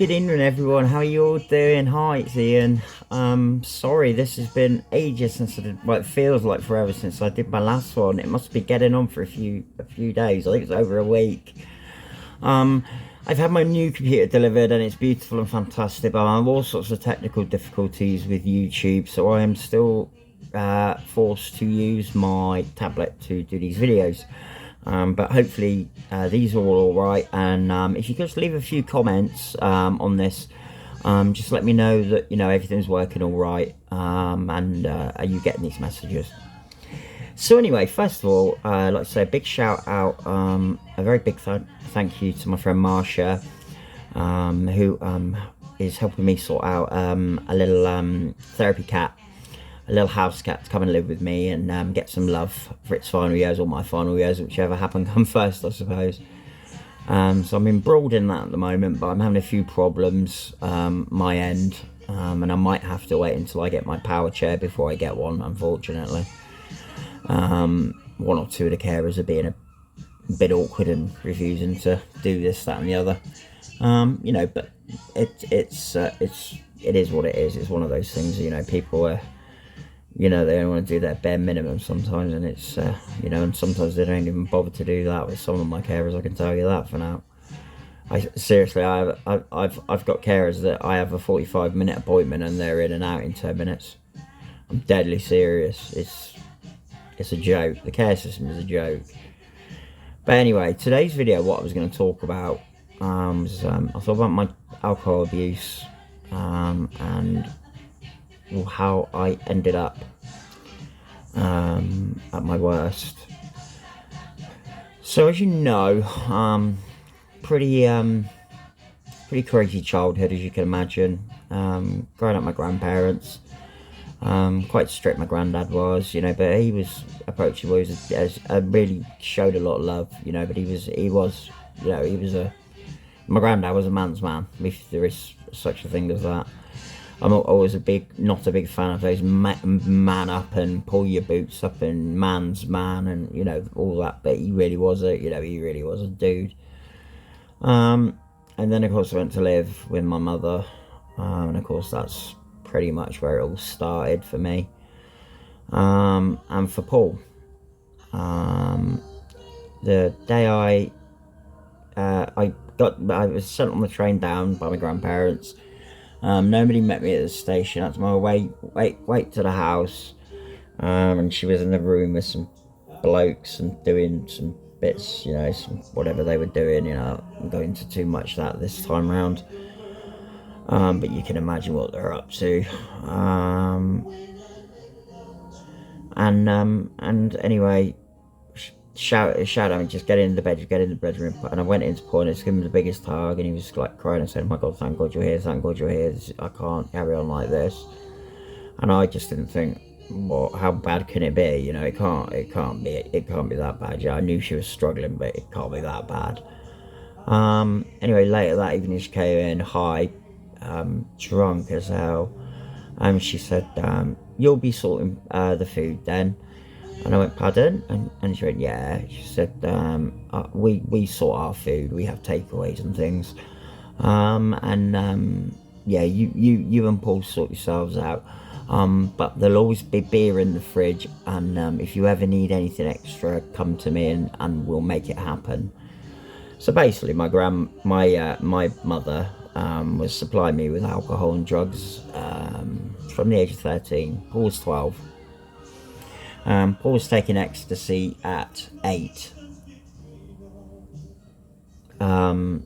Good evening, everyone. How are you all doing? Hi, it's Ian. Sorry, this has been ages since I did. Well, it feels like forever since I did my last one. It must be getting on for a few days. I think it's over a week. Um, I've had my new computer delivered, and it's beautiful and fantastic. But I have all sorts of technical difficulties with YouTube, so I am still forced to use my tablet to do these videos. But hopefully these are all right, and if you could just leave a few comments on this, just let me know that everything's working all right, and are you getting these messages. So anyway, first of all, I'd like to say a big shout out, a very big thank you to my friend Marsha, who is helping me sort out a little therapy cat, a little house cat, to come and live with me and get some love for its final years, or my final years, whichever happened come first, I suppose. So I'm embroiled in that at the moment, but I'm having a few problems my end, and I might have to wait until I get my power chair before I get one, unfortunately. One or two of the carers are being a bit awkward and refusing to do this, that and the other. But it is what it is. It's one of those things, people are, they don't want to do their bare minimum sometimes, and it's and sometimes they don't even bother to do that with some of my carers. I can tell you that for now. Seriously, I've got carers that I have a 45-minute appointment and they're in and out in 10 minutes. I'm deadly serious. It's a joke. The care system is a joke. But anyway, today's video, what I was going to talk about was I thought about my alcohol abuse, and how I ended up at my worst. So as you know, pretty crazy childhood, as you can imagine. Growing up with my grandparents, quite strict my granddad was, but he was approachable. He was really showed a lot of love, but he was my granddad was a man's man, if there is such a thing as that. I'm always not a big fan of those man up and pull your boots up and man's man and all that. But he really was a dude. And then of course I went to live with my mother, and of course that's pretty much where it all started for me, and for Paul. The day I was sent on the train down by my grandparents. Nobody met me at the station. That's my wait to the house, and she was in the room with some blokes and doing some bits, some whatever they were doing. I'm going into too much that this time round, but you can imagine what they're up to. And anyway, shout at me, just get in the bedroom. And I went into Paul and I just gave him the biggest hug, and he was like crying and saying, "Oh my God, thank God you're here, thank God you're here. I can't carry on like this." And I just didn't think, well, how bad can it be? It can't be that bad. I knew she was struggling, but it can't be that bad. Anyway, later that evening she came in high, drunk as hell, and she said, "You'll be sorting the food then." And I went, "Pardon?" And she went, "Yeah." She said, we sort our food. We have takeaways and things. Yeah, you and Paul sort yourselves out. But there'll always be beer in the fridge. And if you ever need anything extra, come to me and we'll make it happen. So basically, my mother was supplying me with alcohol and drugs from the age of 13. Paul was 12. Paul was taking ecstasy at 8.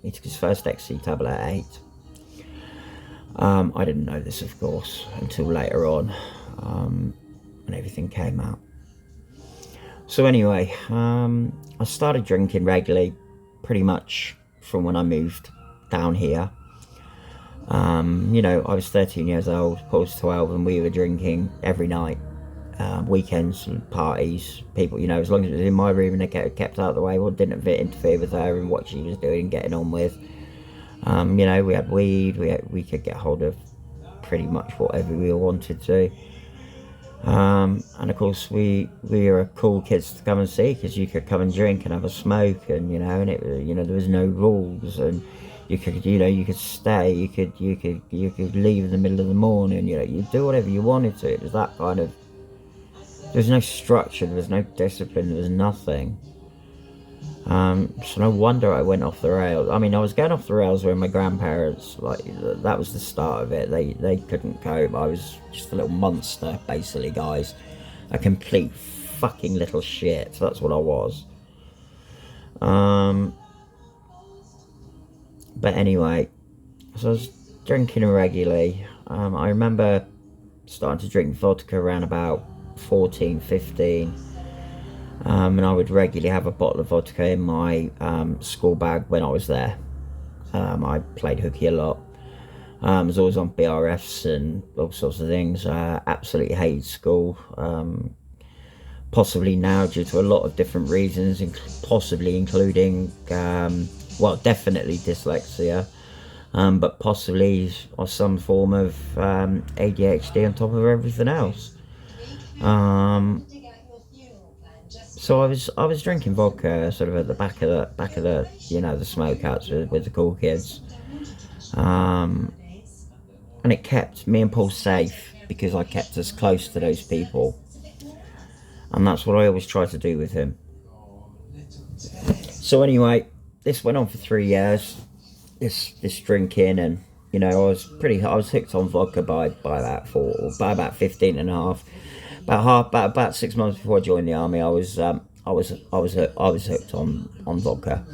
He took his first ecstasy tablet at 8. I didn't know this, of course, until later on, when everything came out. So anyway, I started drinking regularly, pretty much from when I moved down here. I was 13 years old, Paul was 12, and we were drinking every night. Weekends, parties, people, as long as it was in my room and they kept out of the way, well, didn't interfere with her and what she was doing and getting on with. We had weed, we could get hold of pretty much whatever we wanted to. And of course we were cool kids to come and see, because you could come and drink and have a smoke, and and it, there was no rules, and You could, you could stay. You could leave in the middle of the morning. You do whatever you wanted to. It was that kind of. There was no structure. There was no discipline. There was nothing. So no wonder I went off the rails. I mean, I was going off the rails when my grandparents, like, that was the start of it. They couldn't cope. I was just a little monster, basically, guys. A complete fucking little shit. So that's what I was. But anyway, so I was drinking regularly. I remember starting to drink vodka around about 14, 15. And I would regularly have a bottle of vodka in my school bag when I was there. I played hooky a lot. I was always on BRFs and all sorts of things. Absolutely hated school. Possibly now due to a lot of different reasons, possibly including, well, definitely dyslexia, but possibly some form of ADHD on top of everything else. So I was drinking vodka sort of at the back of the the smokeouts with the cool kids, and it kept me and Paul safe because I kept us close to those people, and that's what I always try to do with him. So anyway, this went on for 3 years. This drinking, and I was hooked on vodka by about 15 and a half. About 6 months before I joined the army, I was hooked on vodka.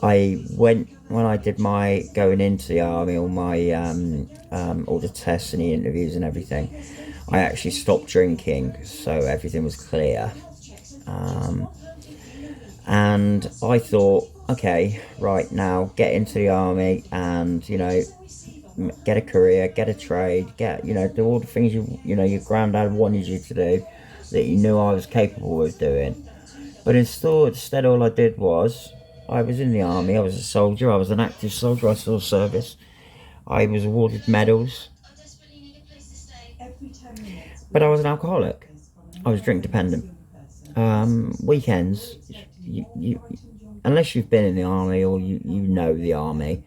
I went when I did my going into the army, all the tests and the interviews and everything. I actually stopped drinking, so everything was clear. And I thought, okay, right now, get into the army and get a career, get a trade, do all the things your granddad wanted you to do, that you knew I was capable of doing. But instead all I did was, I was in the army, I was a soldier, I was an active soldier, I saw service, I was awarded medals, but I was an alcoholic. I was drink dependent. Weekends, you unless you've been in the army or you know the army,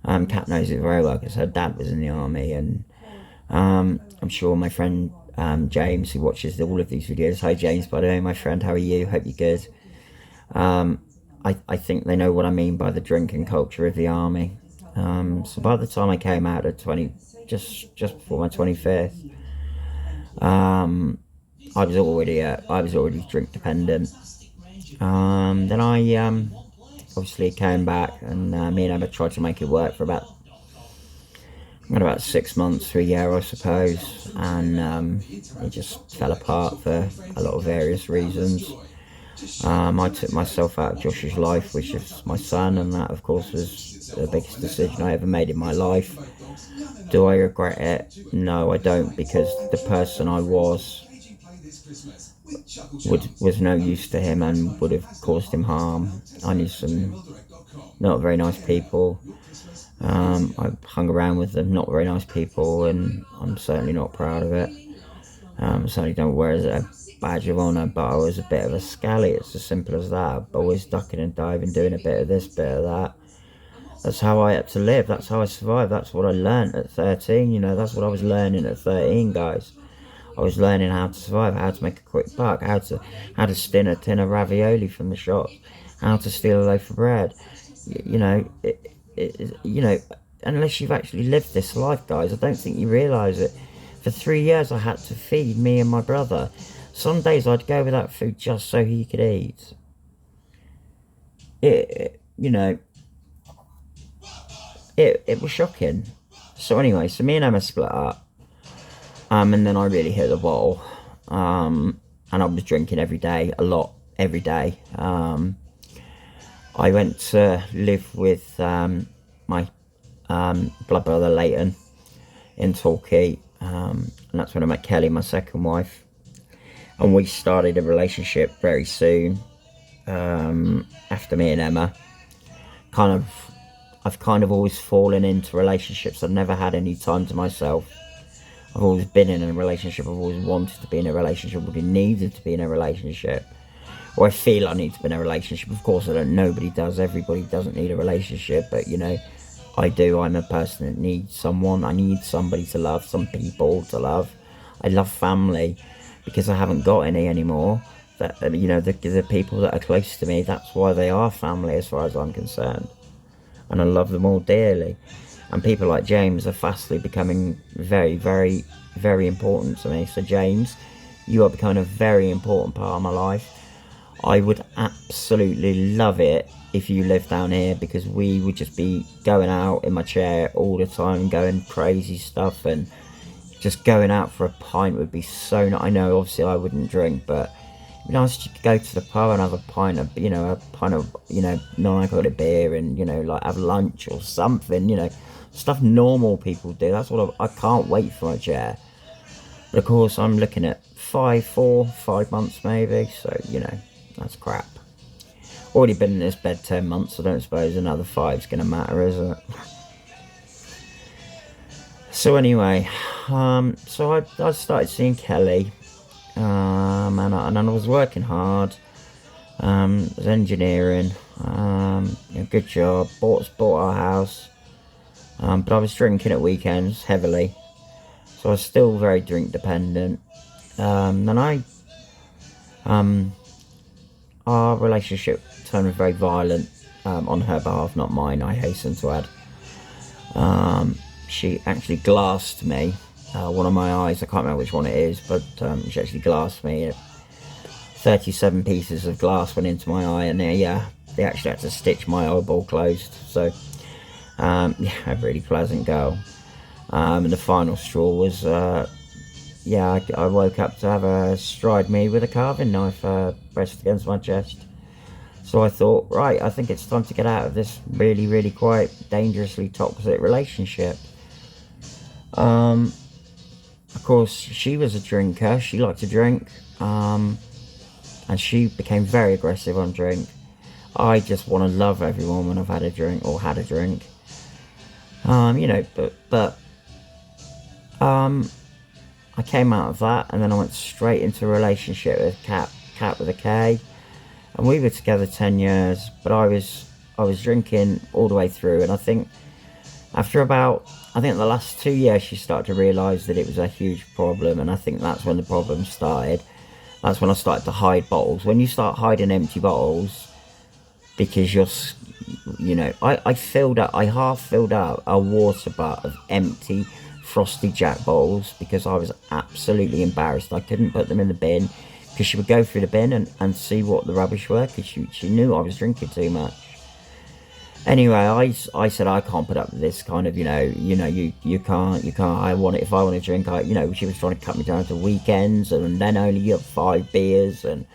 Kat knows it very well because her dad was in the army, and I'm sure my friend James, who watches all of these videos, hi James, by the way, my friend, how are you? Hope you're good. I think they know what I mean by the drinking culture of the army. So by the time I came out at just before my 25th, I was already drink dependent. Then I obviously came back, and me and Emma tried to make it work for about 6 months to a year, I suppose, and it just fell apart for a lot of various reasons. I took myself out of Josh's life, which is my son, and that of course was the biggest decision I ever made in my life. Do I regret it? No, I don't, because the person I was no use to him and would have caused him harm. I knew some not very nice people. I hung around with them not very nice people, and I'm certainly not proud of it. Certainly don't wear it as a badge of honour, but I was a bit of a scally. It's as simple as that. Always ducking and diving, doing a bit of this, bit of that. That's how I had to live. That's how I survived. That's what I learned at 13. That's what I was learning at 13, guys. I was learning how to survive, how to make a quick buck, how to stin a tin of ravioli from the shop, how to steal a loaf of bread. Unless you've actually lived this life, guys, I don't think you realise it. For 3 years, I had to feed me and my brother. Some days I'd go without food just so he could eat. It was shocking. So anyway, me and Emma split up. And then I really hit the bottle. And I was drinking every day, a lot, every day. I went to live with my blood brother Leighton in Torquay. And that's when I met Kelly, my second wife. And we started a relationship very soon after me and Emma. I've kind of always fallen into relationships. I've never had any time to myself. I've always been in a relationship. I've always wanted to be in a relationship. I've always needed to be in a relationship. or I feel I need to be in a relationship. Of course I don't, nobody does, everybody doesn't need a relationship, but you know, I do. I'm a person that needs someone. I need somebody to love, some people to love. I love family because I haven't got any anymore. That, you know, the people that are close to me, that's why they are family as far as I'm concerned, and I love them all dearly. And people like James are fastly becoming very, very, very important to me. So James, you are becoming a very important part of my life. I would absolutely love it if you lived down here, because we would just be going out in my chair all the time, doing crazy stuff, and just going out for a pint would be so nice. I know obviously I wouldn't drink, but it'd be nice to go to the pub and have a pint of, you know, non-alcoholic beer, and, you know, like have lunch or something, you know, stuff normal people do. That's what I can't wait for my chair. But of course I'm looking at 5 months maybe, so you know, that's crap. Already been in this bed 10 months, so I don't suppose another 5's gonna matter, is it? So anyway, so I started seeing Kelly, and I was working hard, was engineering, good job, bought our house, but I was drinking at weekends heavily, so I was still very drink dependent, and our relationship turned very violent, on her behalf, not mine, I hasten to add. She actually glassed me, one of my eyes, I can't remember which one it is, but she actually glassed me. 37 pieces of glass went into my eye, and they actually had to stitch my eyeball closed, so yeah, a really pleasant girl. And the final straw was, I woke up to have her stride me with a carving knife, pressed against my chest. So I thought, right, I think it's time to get out of this really, really quite dangerously toxic relationship. Of course, she was a drinker. She liked to drink, and she became very aggressive on drink. I just want to love everyone when I've had a drink or had a drink. You know, but I came out of that, and then I went straight into a relationship with Cat with a K, and we were together 10 years. But I was drinking all the way through, and I think after the last 2 years, she started to realise that it was a huge problem, and I think that's when the problem started. That's when I started to hide bottles. When you start hiding empty bottles, because you know, I half filled out a water butt of empty Frosty Jack bottles because I was absolutely embarrassed. I couldn't put them in the bin because she would go through the bin and see what the rubbish were, because she knew I was drinking too much. Anyway, I said I can't put up with this kind of, you can't. I want it. If I want to drink, she was trying to cut me down to weekends, and then only have 5 beers, and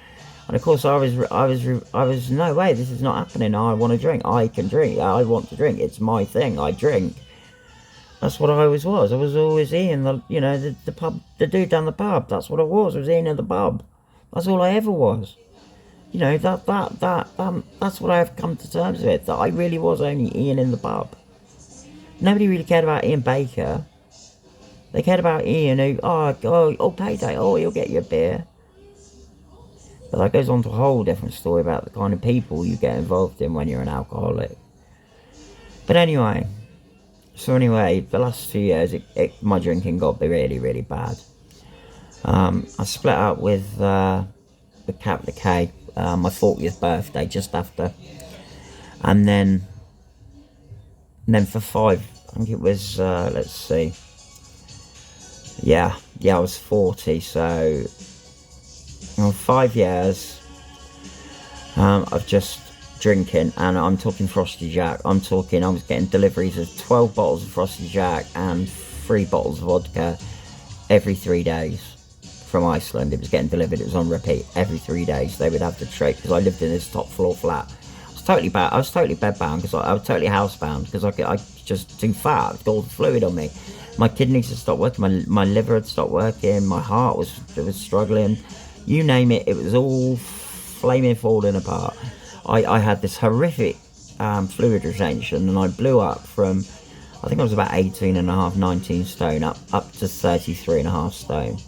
of course I was no way, this is not happening. I want to drink. I can drink. I want to drink. It's my thing. I drink. That's what I always was. I was always Ian, the pub, the dude down the pub. That's what I was. I was Ian in the pub. That's all I ever was. You know, that's what I've come to terms with, that I really was only Ian in the pub. Nobody really cared about Ian Baker. They cared about Ian who, payday, he'll get you a beer. But that goes on to a whole different story about the kind of people you get involved in when you're an alcoholic. But anyway, the last 2 years, my drinking got really, really bad. I split up with Cat with the K, my 40th birthday, just after. And then for 5, I think it was, let's see. Yeah, I was 40, so 5 years of just drinking, and I'm talking Frosty Jack. I was getting deliveries of 12 bottles of Frosty Jack and 3 bottles of vodka every 3 days from Iceland. It was getting delivered. It was on repeat every 3 days. They would have to trade, because I lived in this top floor flat. I was totally bedbound, because I was totally housebound, because I was just too fat. I'd got all the fluid on me. My kidneys had stopped working. My liver had stopped working. My heart was struggling. You name it, it was all flaming, falling apart. I had this horrific fluid retention, and I blew up from, I think I was about 18.5, 19 stone, up to 33.5 stone.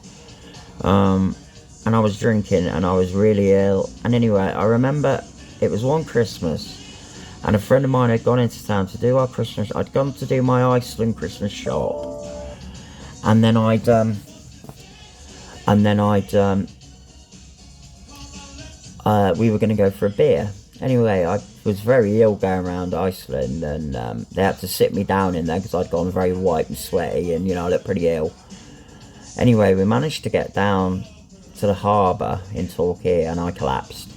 and I was drinking, and I was really ill. And anyway, I remember it was one Christmas, and a friend of mine had gone into town to do our Christmas. I'd gone to do my Iceland Christmas shop, and then we were going to go for a beer. Anyway, I was very ill going around Iceland, and they had to sit me down in there because I'd gone very white and sweaty, and I looked pretty ill. Anyway, we managed to get down to the harbour in Torquay, and I collapsed.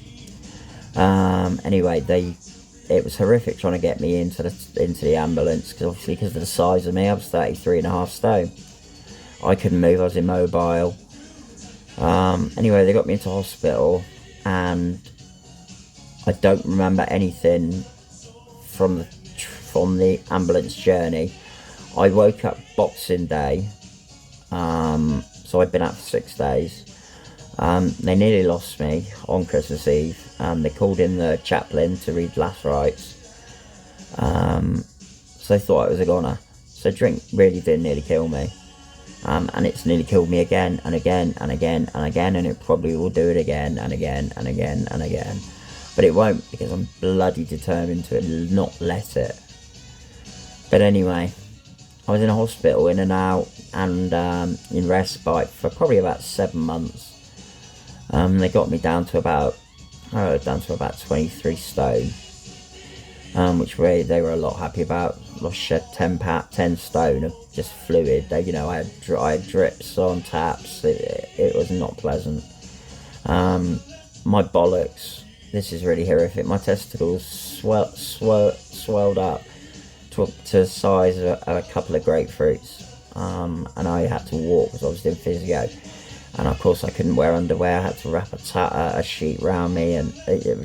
Anyway, it was horrific trying to get me into the ambulance, because obviously because of the size of me, I was 33.5 stone. I couldn't move, I was immobile. Anyway, they got me into hospital, and I don't remember anything from the ambulance journey. I woke up Boxing Day, so I'd been out for 6 days. They nearly lost me on Christmas Eve. They called in the chaplain to read last rites, so they thought it was a goner. So drink really did nearly kill me, and it's nearly killed me again and again and again and again, and it probably will do it again and again and again and again. But it won't, because I'm bloody determined to not let it. But anyway, I was in a hospital, in and out, and in respite for probably about 7 months. They got me down to about 23 stone, which they were a lot happy about. Lost 10 stone of just fluid. I had drips on taps. It was not pleasant. My bollocks. This is really horrific. My testicles swelled up to the size of a couple of grapefruits, and I had to walk because I was doing physio. And of course I couldn't wear underwear. I had to wrap a sheet around me, and it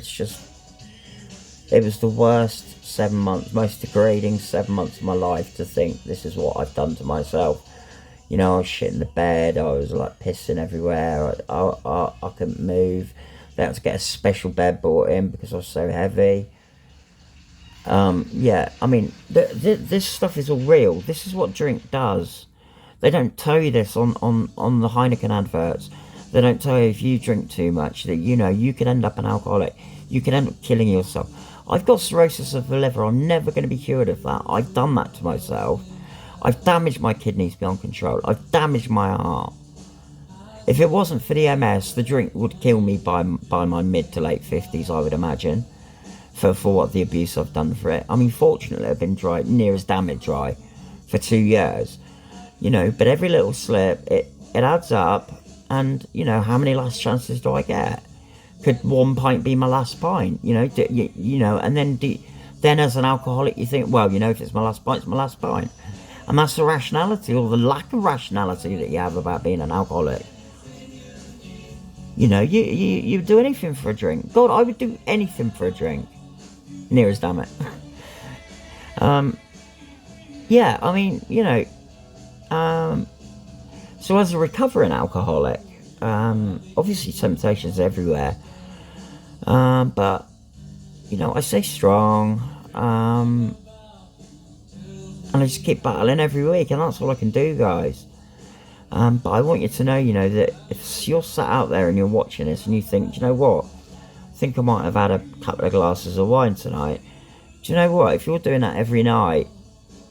was the worst 7 months, most degrading 7 months of my life, to think this is what I've done to myself. I was shitting the bed, I was like pissing everywhere, I couldn't move. They had to get a special bed brought in because I was so heavy. Yeah, I mean, this stuff is all real. This is what drink does. They don't tell you this on the Heineken adverts. They don't tell you if you drink too much that, you can end up an alcoholic. You can end up killing yourself. I've got cirrhosis of the liver. I'm never going to be cured of that. I've done that to myself. I've damaged my kidneys beyond control. I've damaged my heart. If it wasn't for the MS, the drink would kill me by my mid to late 50s, I would imagine, for what the abuse I've done for it. I mean, fortunately, I've been dry, near as damn it dry, for 2 years. But every little slip, it adds up, and, how many last chances do I get? Could one pint be my last pint? And then as an alcoholic, you think, well, if it's my last pint, it's my last pint. And that's the rationality, or the lack of rationality that you have about being an alcoholic. You do anything for a drink. God, I would do anything for a drink. Near as damn it. Yeah, I mean, so as a recovering alcoholic, obviously temptation's everywhere. But, I stay strong. And I just keep battling every week, and that's all I can do, guys. But I want you to know, that if you're sat out there and you're watching this and you think, do you know what? I think I might have had a couple of glasses of wine tonight. Do you know what? If you're doing that every night,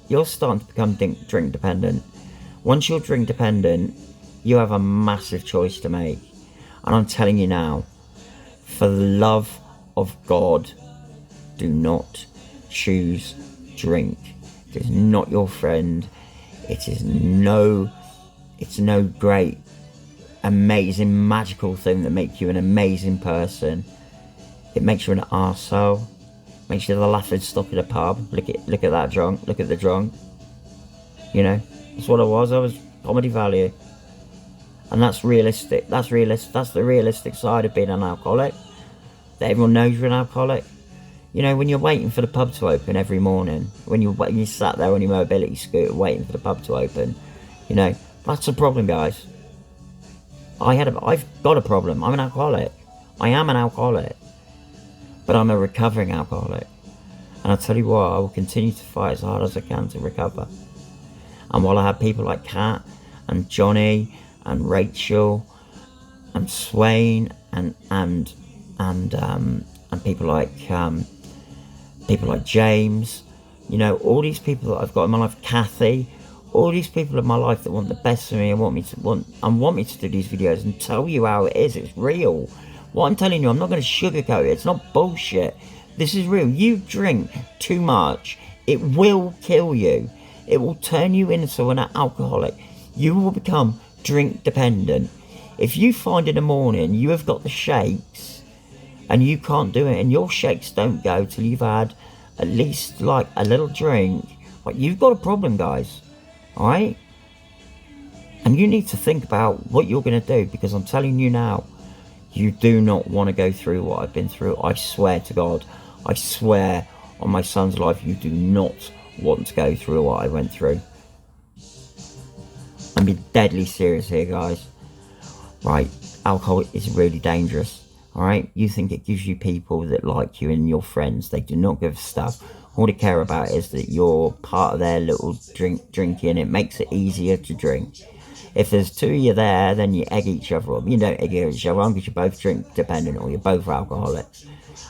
you're starting to become drink dependent. Once you're drink dependent, you have a massive choice to make. And I'm telling you now, for the love of God, do not choose drink. It is not your friend. It's no great, amazing, magical thing that makes you an amazing person. It makes you an arsehole. Makes you the laughing stock at a pub. Look at that drunk. Look at the drunk. That's what I was. I was comedy value. And that's realistic. That's the realistic side of being an alcoholic. That everyone knows you're an alcoholic. When you're waiting for the pub to open every morning, when you sat there on your mobility scooter waiting for the pub to open, that's a problem, guys. I've got a problem. I'm an alcoholic. I am an alcoholic. But I'm a recovering alcoholic. And I tell you what, I will continue to fight as hard as I can to recover. And while I have people like Kat and Johnny and Rachel and Swain and people like James, you know, all these people that I've got in my life, Kathy, all these people in my life that want the best for me and want me to do these videos and tell you how it is. It's real. What I'm telling you, I'm not going to sugarcoat it. It's not bullshit. This is real. You drink too much, it will kill you. It will turn you into an alcoholic. You will become drink dependent. If you find in the morning you have got the shakes and you can't do it, and your shakes don't go till you've had at least like a little drink, like, you've got a problem, guys. Alright? And you need to think about what you're going to do, because I'm telling you now, you do not want to go through what I've been through. I swear to God, I swear on my son's life, you do not want to go through what I went through. I'm being deadly serious here, guys. Right, alcohol is really dangerous. Alright, you think it gives you people that like you and your friends. They do not give a stuff. All they care about is that you're part of their little drinking. It makes it easier to drink. If there's two of you there, then you egg each other up. You don't egg each other on because you're both drink dependent, or you're both alcoholics.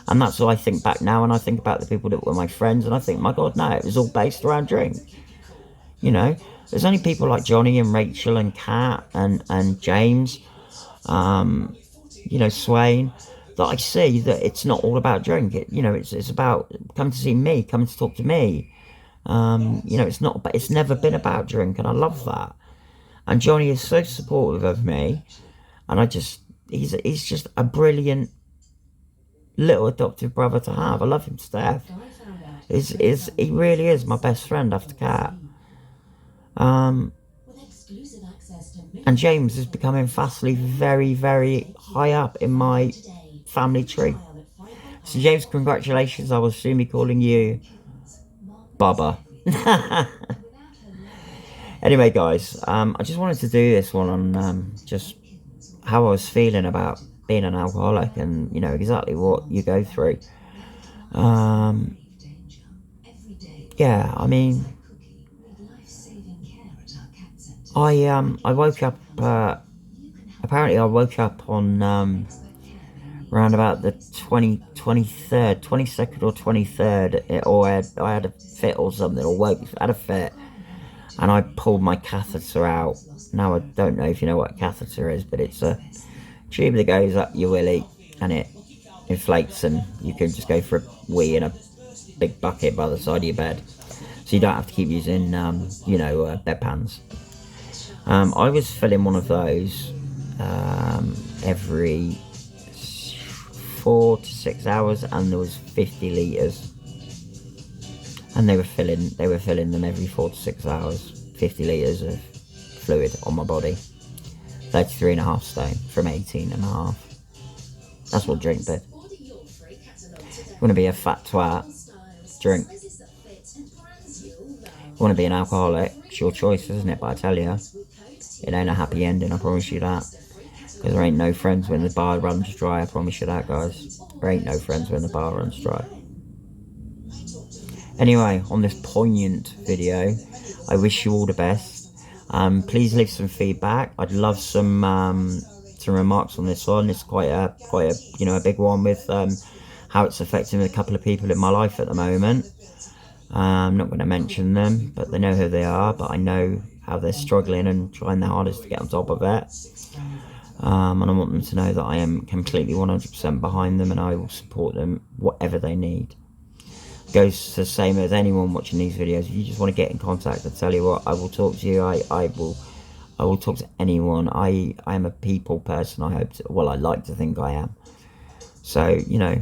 And that's what I think back now, and I think about the people that were my friends, and I think, my God, no, it was all based around drink. You know, there's only people like Johnny and Rachel and Kat and James, you know, Swain, that I see that it's not all about drink. You know, it's about come to see me, come to talk to me. You know, it's never been about drink, and I love that. And Johnny is so supportive of me, and he's just a brilliant little adoptive brother to have. I love him to death. He really is my best friend after Kat. And James is becoming fastly very, very high up in my family tree. So James, congratulations. I will soon be calling you Bubba. Anyway, guys, I just wanted to do this one on just how I was feeling about being an alcoholic, and, you know, exactly what you go through. Yeah, I mean, I woke up, apparently I woke up on around about the 22nd or 23rd, or I had a fit or something, or had a fit, and I pulled my catheter out. Now, I don't know if you know what a catheter is, but it's a tube that goes up your willy and it inflates, and you can just go for a wee in a big bucket by the side of your bed, so you don't have to keep using you know, bedpans. I was filling one of those every 4 to 6 hours, and there was 50 litres, and they were filling them every 4 to 6 hours, 50 litres of fluid on my body. 33.5 stone from 18.5. That's what drink did. You want to be a fat twat, drink. You want to be an alcoholic, it's your choice, isn't it? But I tell you, it ain't a happy ending, I promise you that. Because there ain't no friends when the bar runs dry, I promise you that, guys. There ain't no friends when the bar runs dry. Anyway, on this poignant video, I wish you all the best. Please leave some feedback. I'd love some remarks on this one. It's quite a you know, a big one with how it's affecting a couple of people in my life at the moment. I'm not going to mention them, but they know who they are. But I know how they're struggling and trying their hardest to get on top of it. And I want them to know that I am completely 100% behind them, and I will support them whatever they need. Goes the same as anyone watching these videos. If you just want to get in contact, I tell you what, I will talk to you. I will talk to anyone. I am a people person. I hope to, well, I like to think I am. So, you know,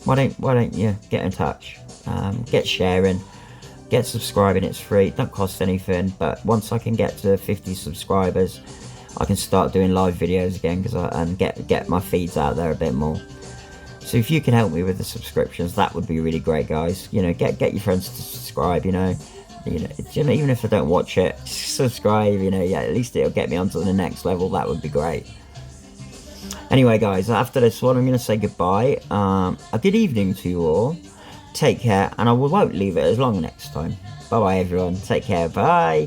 why don't you get in touch, get sharing, get subscribing. It's free, it don't cost anything. But once I can get to 50 subscribers, I can start doing live videos again, and get my feeds out there a bit more. So if you can help me with the subscriptions, that would be really great, guys. You know, get your friends to subscribe. You know, even if they don't watch it, subscribe. You know, yeah, at least it'll get me onto the next level. That would be great. Anyway, guys, after this one, I'm going to say goodbye. A good evening to you all. Take care, and I won't leave it as long next time. Bye bye, everyone. Take care. Bye.